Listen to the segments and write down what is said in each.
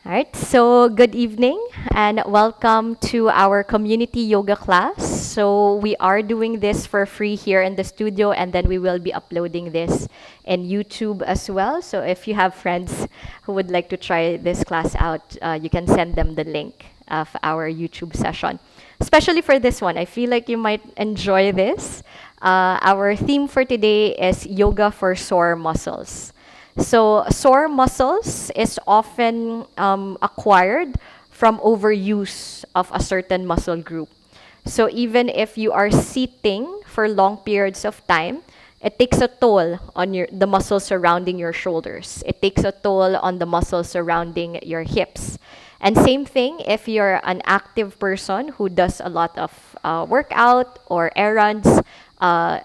All right, so good evening and welcome to our community yoga class. So we are doing this for free here in the studio, and then we will be uploading this in YouTube as well. So if you have friends who would like to try this class out, you can send them the link of our YouTube session. Especially for this one, I feel like you might enjoy this. Our theme for today is yoga for sore muscles. So, sore muscles is often acquired from overuse of a certain muscle group. So, even if you are sitting for long periods of time, it takes a toll on the muscles surrounding your shoulders. It takes a toll on the muscles surrounding your hips. And same thing if you're an active person who does a lot of workout or errands, uh,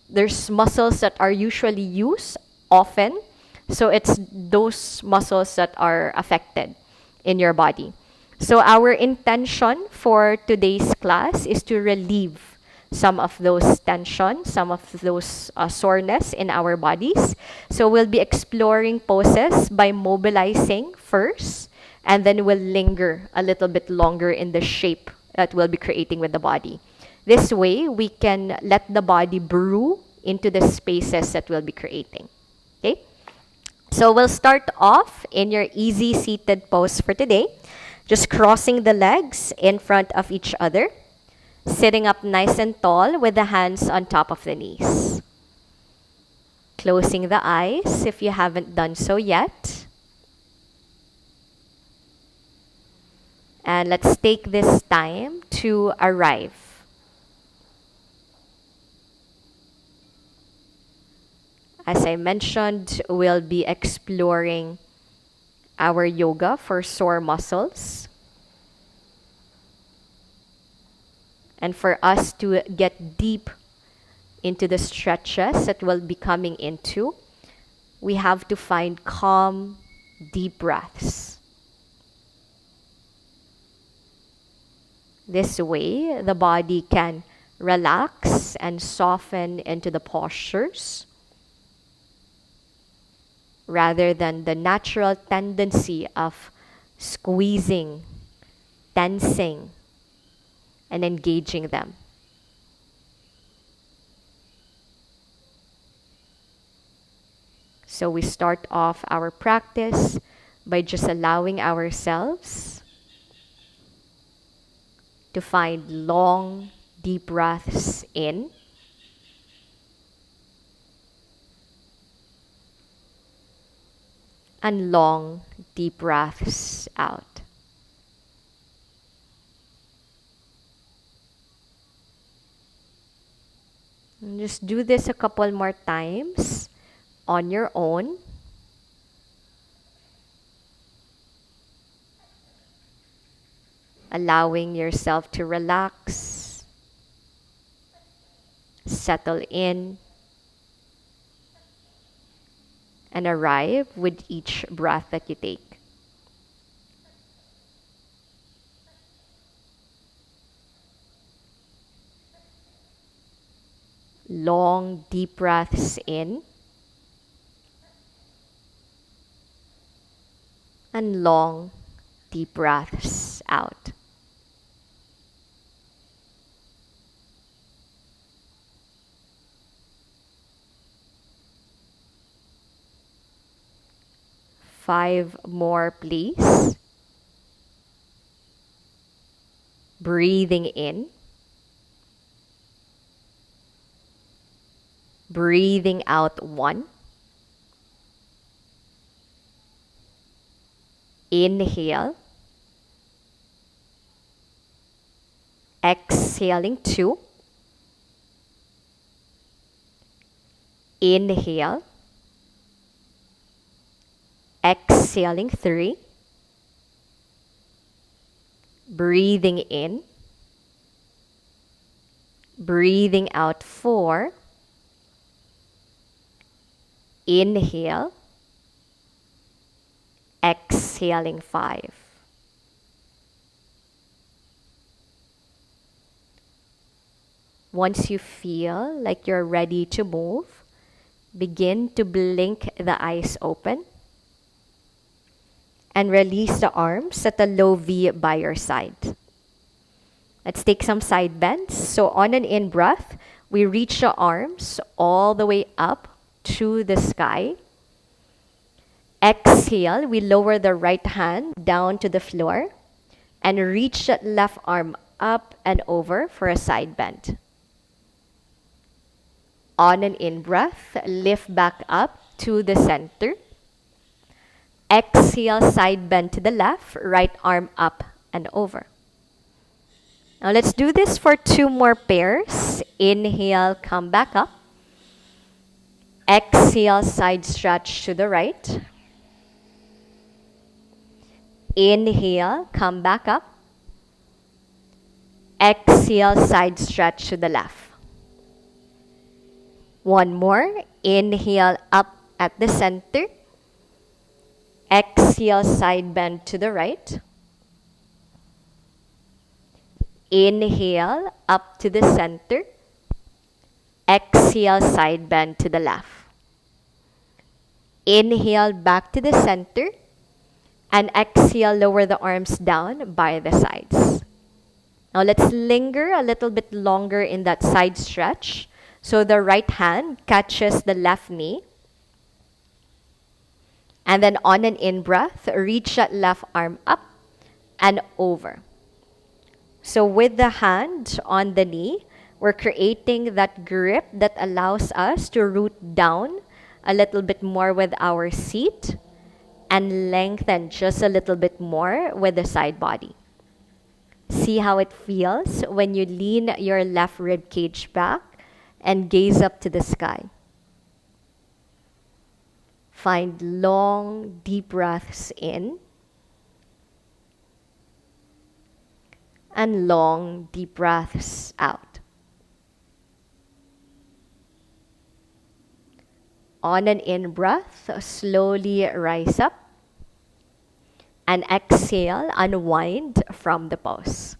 there's muscles that are usually used often. So it's those muscles that are affected in your body. So our intention for today's class is to relieve some of those tension, some of those soreness in our bodies. So we'll be exploring poses by mobilizing first, and then we'll linger a little bit longer in the shape that we'll be creating with the body. This way, we can let the body brew into the spaces that we'll be creating. Okay? So we'll start off in your easy seated pose for today. Just crossing the legs in front of each other. Sitting up nice and tall with the hands on top of the knees. Closing the eyes if you haven't done so yet. And let's take this time to arrive. As I mentioned, we'll be exploring our yoga for sore muscles. And for us to get deep into the stretches that we'll be coming into, we have to find calm, deep breaths. This way, the body can relax and soften into the postures rather than the natural tendency of squeezing, tensing, and engaging them. So we start off our practice by just allowing ourselves to find long, deep breaths in and long, deep breaths out. And just do this a couple more times on your own. Allowing yourself to relax, settle in, and arrive with each breath that you take. Long, deep breaths in and long, deep breaths out. Five more, please. Breathing in. Breathing out one. Inhale. Exhaling two. Inhale. Exhaling three. Breathing in. Breathing out four. Inhale. Exhaling five. Once you feel like you're ready to move, begin to blink the eyes open and release the arms at a low V by your side. Let's take some side bends. So on an in-breath, we reach the arms all the way up to the sky. Exhale, we lower the right hand down to the floor and reach that left arm up and over for a side bend. On an in-breath, lift back up to the center. Exhale, side bend to the left, right arm up and over. Now let's do this for 2 more pairs. Inhale, come back up. Exhale, side stretch to the right. Inhale, come back up. Exhale, side stretch to the left. One more. Inhale, up at the center. Exhale, side bend to the right. Inhale, up to the center. Exhale, side bend to the left. Inhale, back to the center. And exhale, lower the arms down by the sides. Now let's linger a little bit longer in that side stretch. So the right hand catches the left knee. And then on an in-breath, reach that left arm up and over. So with the hand on the knee, we're creating that grip that allows us to root down a little bit more with our seat and lengthen just a little bit more with the side body. See how it feels when you lean your left rib cage back and gaze up to the sky. Find long, deep breaths in and long, deep breaths out. On an in-breath, slowly rise up and exhale, unwind from the pose.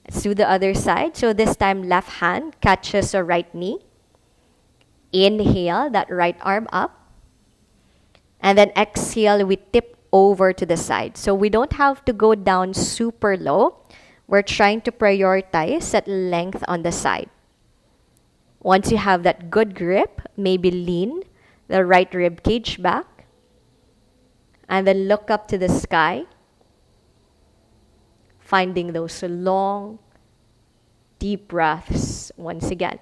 Let's do the other side. So this time, left hand catches the right knee. Inhale, that right arm up. And then exhale, we tip over to the side. So we don't have to go down super low. We're trying to prioritize that length on the side. Once you have that good grip, maybe lean the right rib cage back. And then look up to the sky, finding those long, deep breaths once again.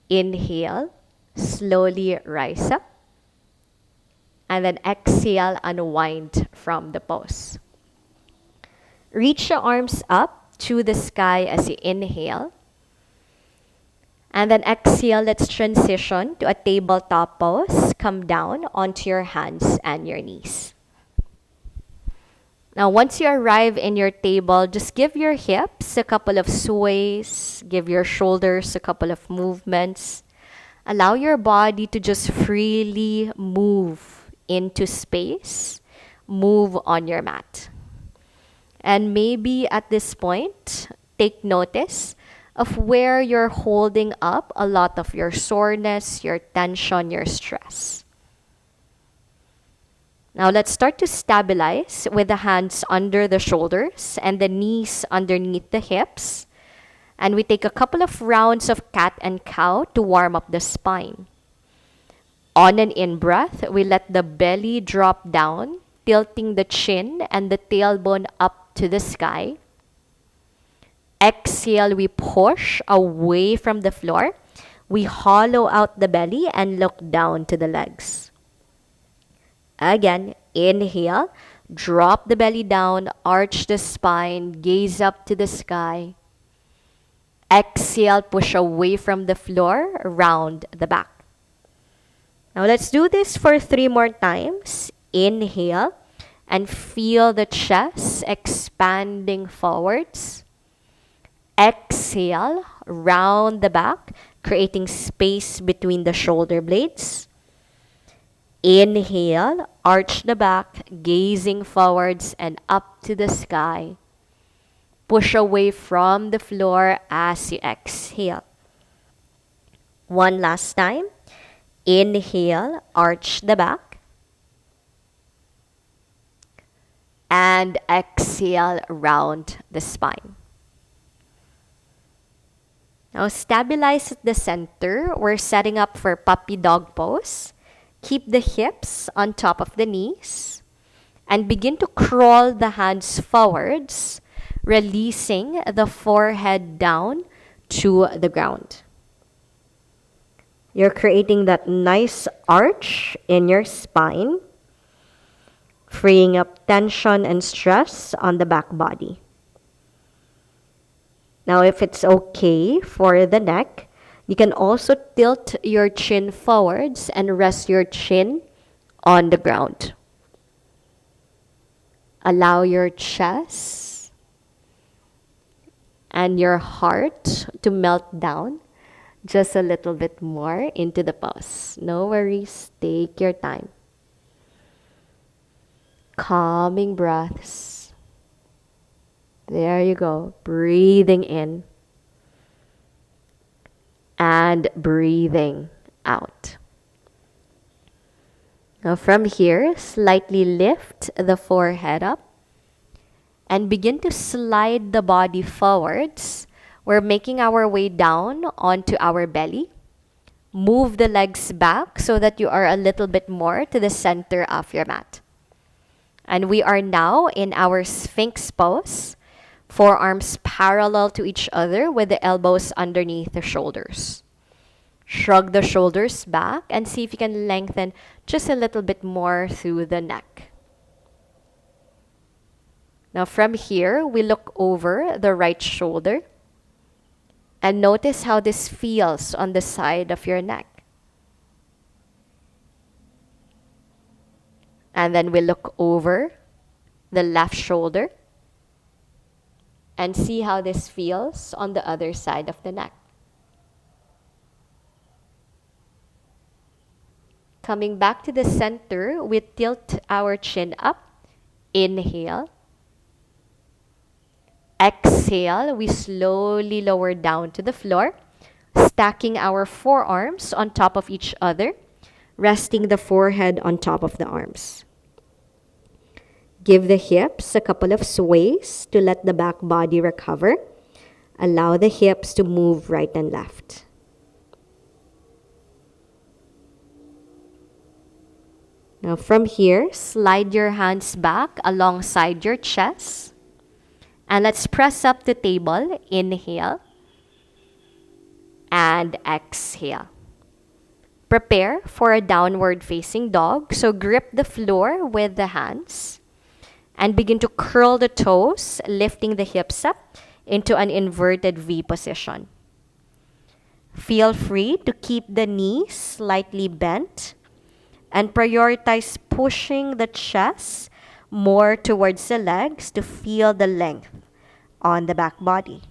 Inhale, slowly rise up. And then exhale, unwind from the pose. Reach the arms up to the sky as you inhale. And then exhale, let's transition to a tabletop pose. Come down onto your hands and your knees. Now, once you arrive in your table, just give your hips a couple of sways, give your shoulders a couple of movements. Allow your body to just freely move into space, move on your mat. And maybe at this point, take notice of where you're holding up a lot of your soreness, your tension, your stress. Now let's start to stabilize with the hands under the shoulders and the knees underneath the hips. And we take a couple of rounds of cat and cow to warm up the spine. On an in-breath, we let the belly drop down, tilting the chin and the tailbone up to the sky. Exhale, we push away from the floor. We hollow out the belly and look down to the legs. Again, inhale, drop the belly down, arch the spine, gaze up to the sky. Exhale, push away from the floor, round the back. Now let's do this for 3 more times. Inhale and feel the chest expanding forwards. Exhale, round the back, creating space between the shoulder blades. Inhale, arch the back, gazing forwards and up to the sky. Push away from the floor as you exhale. One last time. Inhale, arch the back. And exhale, round the spine. Now stabilize at the center. We're setting up for puppy dog pose. Keep the hips on top of the knees. And begin to crawl the hands forwards, releasing the forehead down to the ground. You're creating that nice arch in your spine, freeing up tension and stress on the back body. Now, if it's okay for the neck, you can also tilt your chin forwards and rest your chin on the ground. Allow your chest and your heart to melt down just a little bit more into the pose. No worries, take your time. Calming breaths. There you go. Breathing in and breathing out. Now from here, slightly lift the forehead up and begin to slide the body forwards. We're making our way down onto our belly. Move the legs back so that you are a little bit more to the center of your mat. And we are now in our Sphinx pose. Forearms parallel to each other with the elbows underneath the shoulders. Shrug the shoulders back and see if you can lengthen just a little bit more through the neck. Now from here, we look over the right shoulder and notice how this feels on the side of your neck. And then we look over the left shoulder and see how this feels on the other side of the neck. Coming back to the center, we tilt our chin up. Inhale. Exhale, we slowly lower down to the floor, stacking our forearms on top of each other, resting the forehead on top of the arms. Give the hips a couple of sways to let the back body recover. Allow the hips to move right and left. Now from here, slide your hands back alongside your chest. And let's press up the table. Inhale. And exhale. Prepare for a downward facing dog. So grip the floor with the hands. And begin to curl the toes, lifting the hips up into an inverted V position. Feel free to keep the knees slightly bent and prioritize pushing the chest more towards the legs to feel the length on the back body.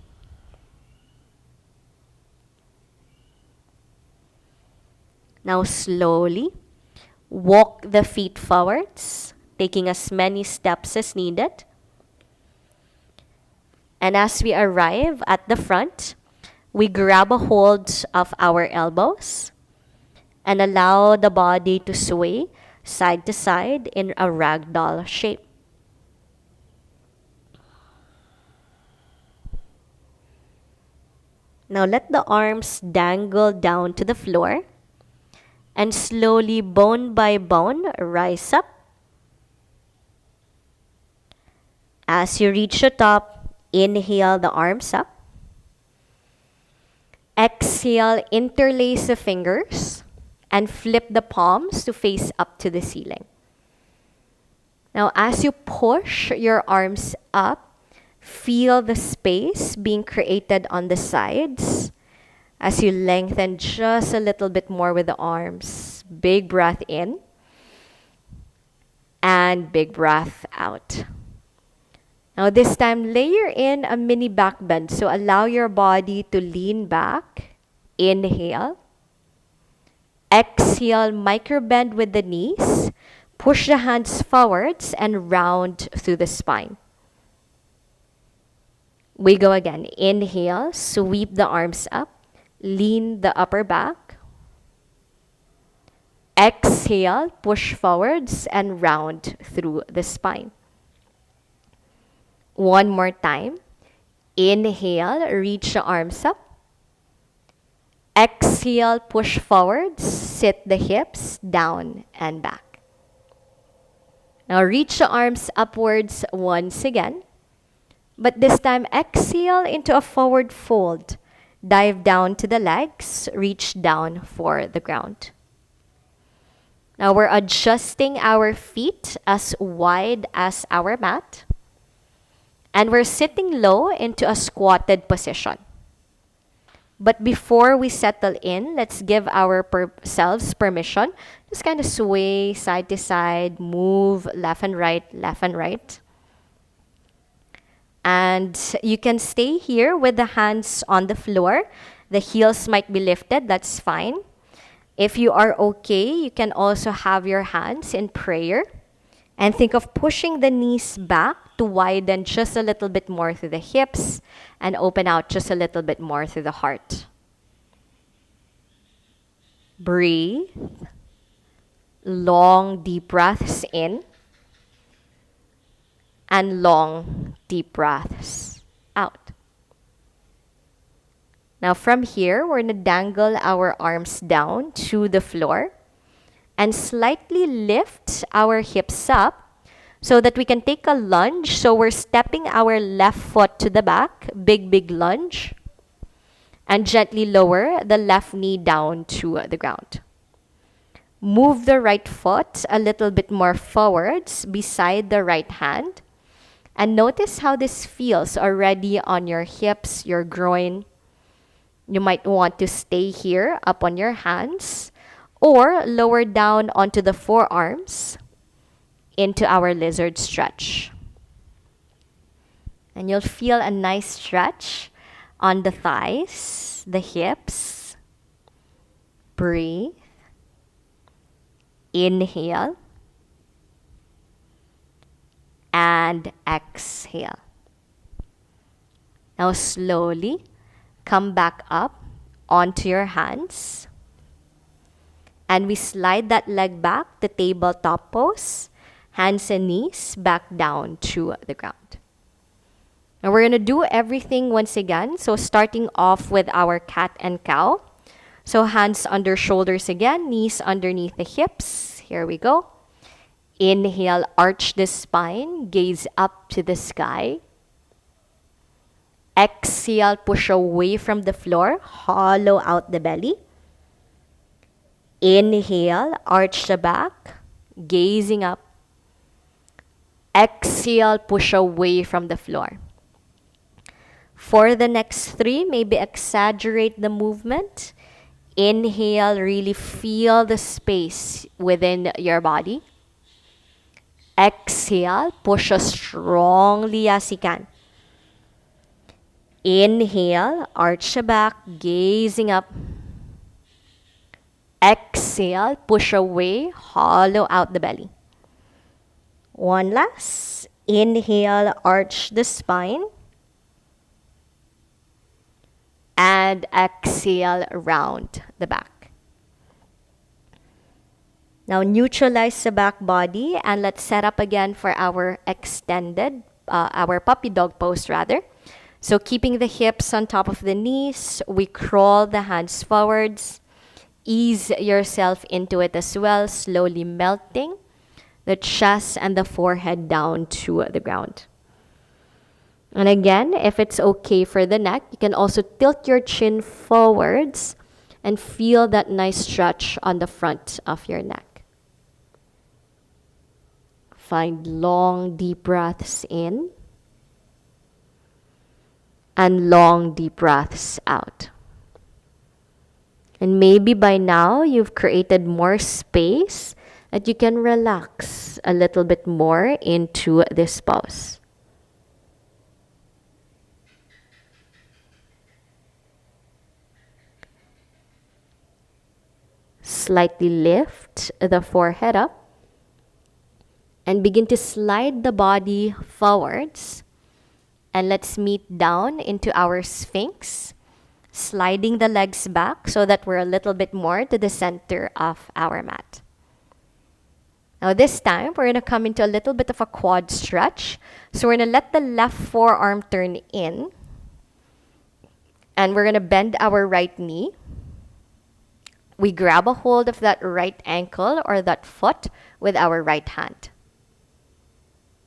Now slowly walk the feet forwards, taking as many steps as needed. And as we arrive at the front, we grab a hold of our elbows and allow the body to sway side to side in a ragdoll shape. Now let the arms dangle down to the floor and slowly, bone by bone, rise up. As you reach the top, inhale the arms up. Exhale, interlace the fingers and flip the palms to face up to the ceiling. Now, as you push your arms up, feel the space being created on the sides as you lengthen just a little bit more with the arms. Big breath in and big breath out. Now this time, layer in a mini back bend. So allow your body to lean back. Inhale. Exhale, micro bend with the knees. Push the hands forwards and round through the spine. We go again. Inhale, sweep the arms up. Lean the upper back. Exhale, push forwards and round through the spine. One more time. Inhale, reach the arms up. Exhale, push forwards, sit the hips down and back. Now reach the arms upwards once again. But this time, exhale into a forward fold. Dive down to the legs, reach down for the ground. Now we're adjusting our feet as wide as our mat. And we're sitting low into a squatted position. But before we settle in, let's give ourselves permission. Just kind of sway side to side, move left and right, left and right. And you can stay here with the hands on the floor. The heels might be lifted, that's fine. If you are okay, you can also have your hands in prayer. And think of pushing the knees back to widen just a little bit more through the hips and open out just a little bit more through the heart. Breathe. Long, deep breaths in. And long, deep breaths out. Now from here, we're going to dangle our arms down to the floor and slightly lift our hips up so that we can take a lunge. So we're stepping our left foot to the back, big lunge, and gently lower the left knee down to the ground. Move the right foot a little bit more forwards beside the right hand. And notice how this feels already on your hips, your groin. You might want to stay here up on your hands or lower down onto the forearms into our lizard stretch. And you'll feel a nice stretch on the thighs, the hips. Breathe. Inhale. And exhale. Now slowly come back up onto your hands. And we slide that leg back to tabletop pose. Hands and knees back down to the ground. Now we're going to do everything once again. So starting off with our cat and cow. So hands under shoulders again, knees underneath the hips. Here we go. Inhale, arch the spine, gaze up to the sky. Exhale, push away from the floor, hollow out the belly. Inhale, arch the back, gazing up. Exhale, push away from the floor. For the next 3, maybe exaggerate the movement. Inhale, really feel the space within your body. Exhale, push as strongly as you can. Inhale, arch the back, gazing up. Exhale, push away, hollow out the belly. One last. Inhale, arch the spine. And exhale, round the back. Now neutralize the back body and let's set up again for our our puppy dog pose rather. So keeping the hips on top of the knees, we crawl the hands forwards. Ease yourself into it as well, slowly melting the chest and the forehead down to the ground. And again, if it's okay for the neck, you can also tilt your chin forwards and feel that nice stretch on the front of your neck. Find long, deep breaths in and long, deep breaths out. And maybe by now you've created more space that you can relax a little bit more into this pose. Slightly lift the forehead up. And begin to slide the body forwards. And let's meet down into our Sphinx. Sliding the legs back so that we're a little bit more to the center of our mat. Now this time, we're going to come into a little bit of a quad stretch. So we're going to let the left forearm turn in. And we're going to bend our right knee. We grab a hold of that right ankle or that foot with our right hand.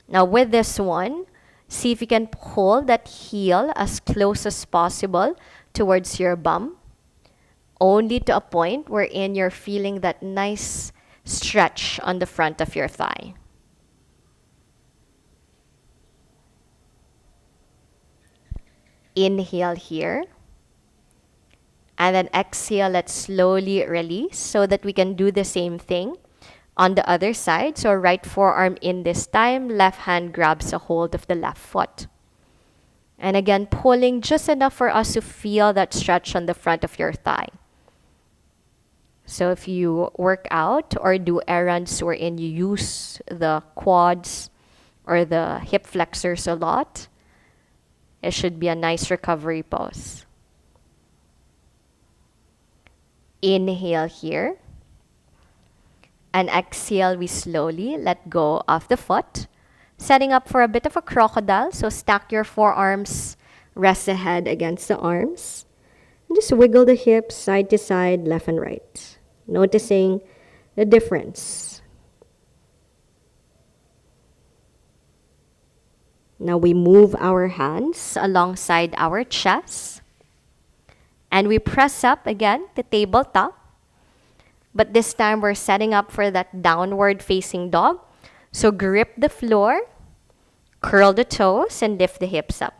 Now with this one, see if you can pull that heel as close as possible towards your bum, only to a point wherein you're feeling that nice stretch on the front of your thigh. Inhale here. And then exhale, let's slowly release so that we can do the same thing on the other side. So right forearm in this time, left hand grabs a hold of the left foot. And again, pulling just enough for us to feel that stretch on the front of your thigh. So if you work out or do errands wherein you use the quads or the hip flexors a lot, it should be a nice recovery pose. Inhale here. And exhale, we slowly let go of the foot, setting up for a bit of a crocodile. So stack your forearms, rest the head against the arms. And just wiggle the hips side to side, left and right, noticing the difference. Now we move our hands alongside our chest. And we press up again to tabletop. But this time we're setting up for that downward facing dog. So grip the floor, curl the toes, and lift the hips up.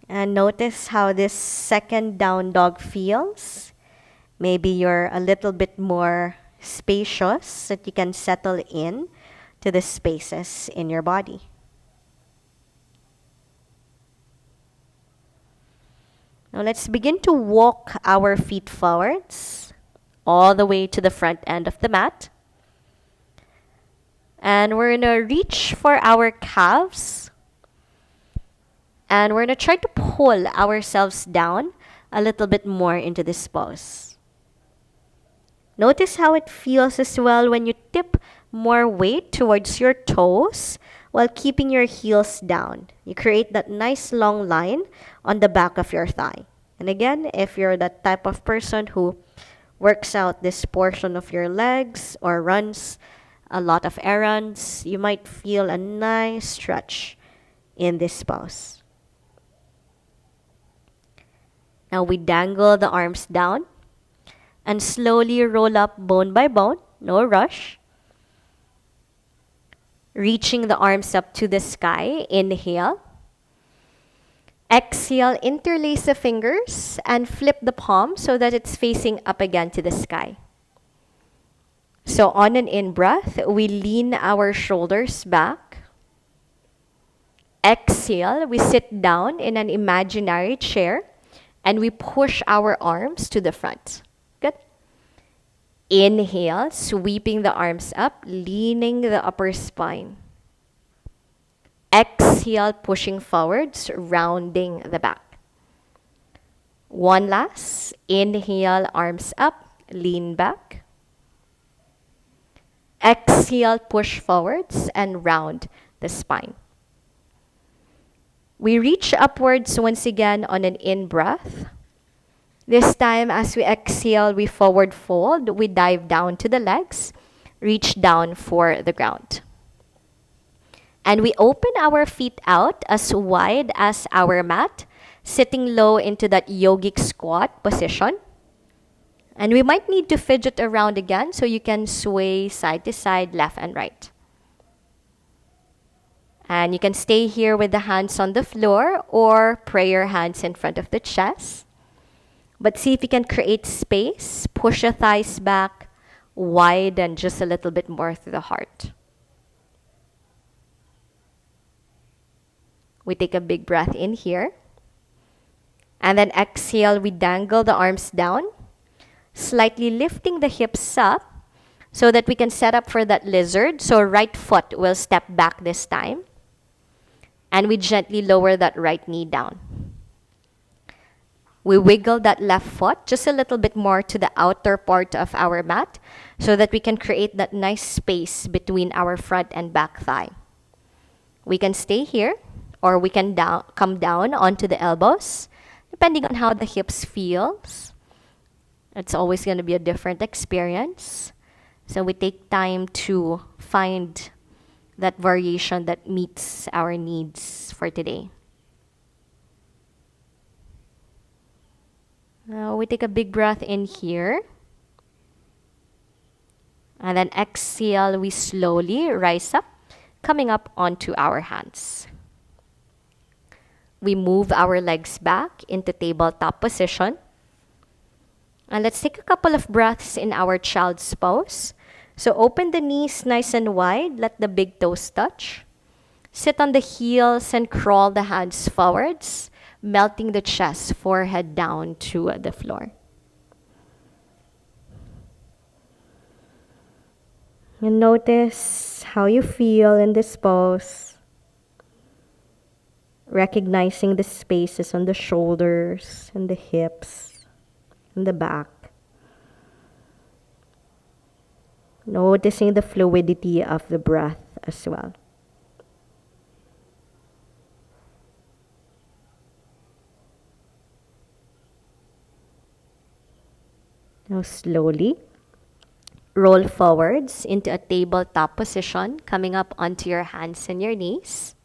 And notice how this second down dog feels. Maybe you're a little bit more spacious so that you can settle in to the spaces in your body. Now let's begin to walk our feet forwards all the way to the front end of the mat. And we're going to reach for our calves. And we're going to try to pull ourselves down a little bit more into this pose. Notice how it feels as well when you tip more weight towards your toes while keeping your heels down. You create that nice long line on the back of your thigh. And again, if you're that type of person who works out this portion of your legs or runs a lot of errands, you might feel a nice stretch in this pose. Now we dangle the arms down and slowly roll up bone by bone, no rush. Reaching the arms up to the sky, inhale. Exhale, interlace the fingers and flip the palm so that it's facing up again to the sky. So on an in-breath, we lean our shoulders back. Exhale, we sit down in an imaginary chair and we push our arms to the front. Good. Inhale, sweeping the arms up, leaning the upper spine. Exhale, pushing forwards, rounding the back. One last. Inhale, arms up, lean back. Exhale, push forwards and round the spine. We reach upwards once again on an in-breath. This time, as we exhale, we forward fold. We dive down to the legs, reach down for the ground. And we open our feet out as wide as our mat, sitting low into that yogic squat position. And we might need to fidget around again so you can sway side to side, left and right. And you can stay here with the hands on the floor or pray your hands in front of the chest. But see if you can create space, push your thighs back, widen just a little bit more through the heart. We take a big breath in here. And then exhale, we dangle the arms down, slightly lifting the hips up so that we can set up for that lizard. So right foot will step back this time. And we gently lower that right knee down. We wiggle that left foot just a little bit more to the outer part of our mat so that we can create that nice space between our front and back thigh. We can stay here or we can come down onto the elbows depending on how the hips feels. It's always going to be a different experience. So we take time to find that variation that meets our needs for today. Now we take a big breath in here. And then exhale, we slowly rise up, coming up onto our hands. We move our legs back into tabletop position. And let's take a couple of breaths in our child's pose. So open the knees nice and wide, let the big toes touch. Sit on the heels and crawl the hands forwards, melting the chest, forehead down to the floor. And notice how you feel in this pose. Recognizing the spaces on the shoulders and the hips and the back. Noticing the fluidity of the breath as well. Now slowly roll forwards into a tabletop position, coming up onto your hands and your knees.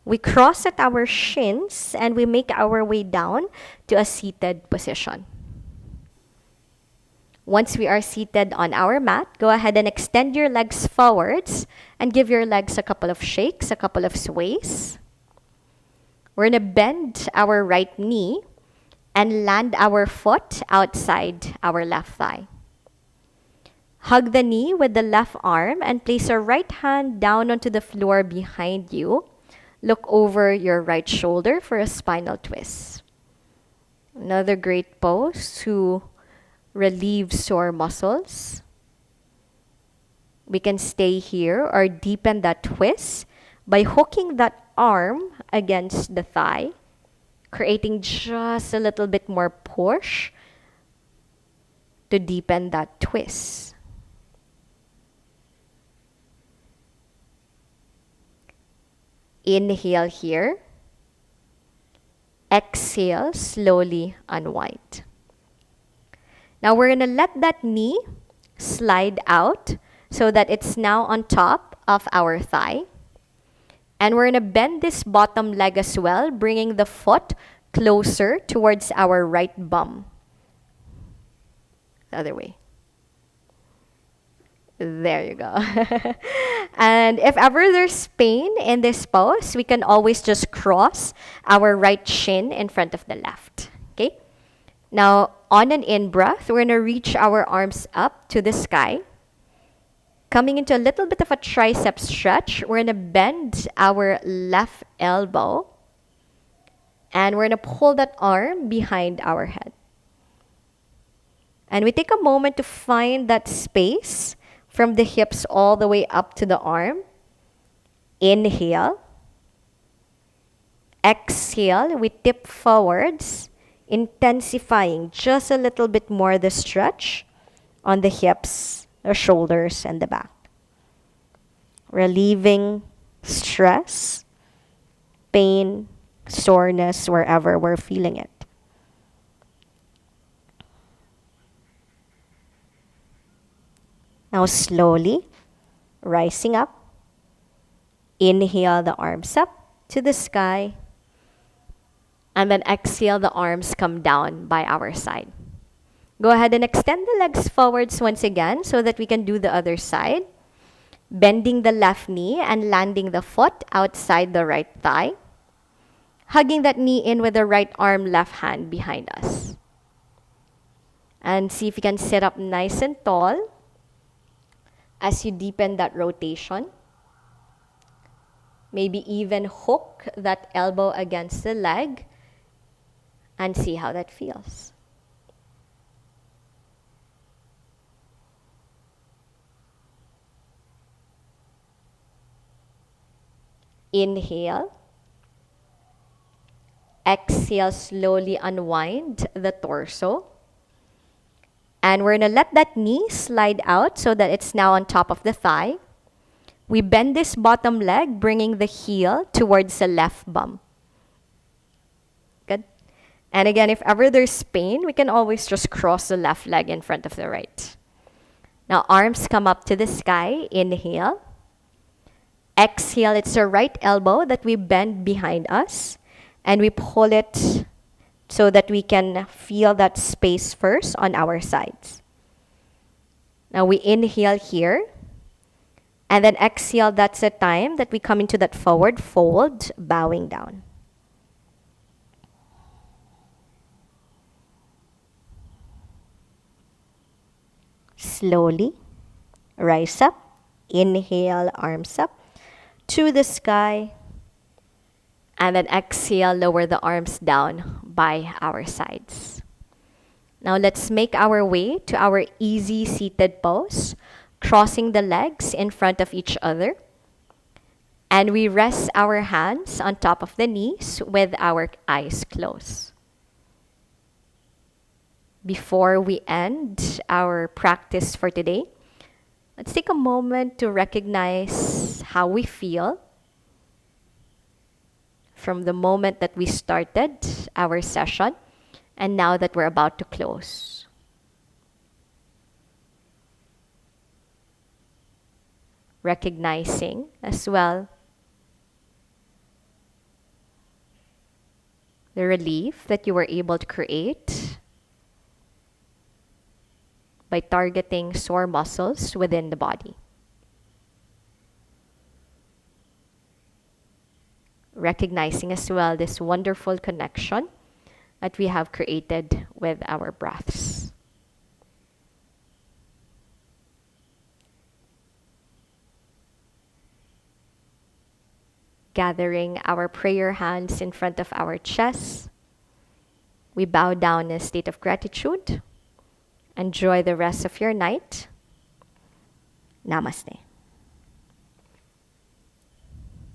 We cross at our shins and we make our way down to a seated position. Once we are seated on our mat, go ahead and extend your legs forwards and give your legs a couple of shakes, a couple of sways. We're going to bend our right knee and land our foot outside our left thigh. Hug the knee with the left arm and place your right hand down onto the floor behind you. Look over your right shoulder for a spinal twist. Another great pose to relieve sore muscles. We can stay here or deepen that twist by hooking that arm against the thigh, creating just a little bit more push to deepen that twist. Inhale here. Exhale, slowly unwind. Now we're going to let that knee slide out so that it's now on top of our thigh. And we're going to bend this bottom leg as well, bringing the foot closer towards our right bum. The other way. There you go. And if ever there's pain in this pose, we can always just cross our right shin in front of the left. Okay? Now, on an in-breath, we're going to reach our arms up to the sky. Coming into a little bit of a tricep stretch, we're going to bend our left elbow. And we're going to pull that arm behind our head. And we take a moment to find that space from the hips all the way up to the arm. Inhale. Exhale, we tip forwards, intensifying just a little bit more the stretch on the hips, the shoulders, and the back. Relieving stress, pain, soreness, wherever we're feeling it. Now slowly rising up. Inhale the arms up to the sky. And then exhale, the arms come down by our side. Go ahead and extend the legs forwards once again so that we can do the other side. Bending the left knee and landing the foot outside the right thigh. Hugging that knee in with the right arm, left hand behind us. And see if you can sit up nice and tall as you deepen that rotation. Maybe even hook that elbow against the leg and see how that feels. Inhale. exhale, slowly unwind the torso. And we're going to let that knee slide out so that it's now on top of the thigh. We bend this bottom leg, bringing the heel towards the left bum. Good. And again, if ever there's pain, we can always just cross the left leg in front of the right. Now, arms come up to the sky. Inhale. Exhale, it's our right elbow that we bend behind us. And we pull it so that we can feel that space first on our sides. Now, we inhale here. And then exhale, that's the time that we come into that forward fold, bowing down. Slowly rise up. Inhale, arms up to the sky. And then exhale, lower the arms down by our sides. Now let's make our way to our easy seated pose, crossing the legs in front of each other. And we rest our hands on top of the knees with our eyes closed. Before we end our practice for today, let's take a moment to recognize how we feel from the moment that we started our session and now that we're about to close. Recognizing as well the relief that you were able to create by targeting sore muscles within the body. Recognizing as well this wonderful connection that we have created with our breaths. Gathering our prayer hands in front of our chest, we bow down in a state of gratitude. Enjoy the rest of your night. Namaste.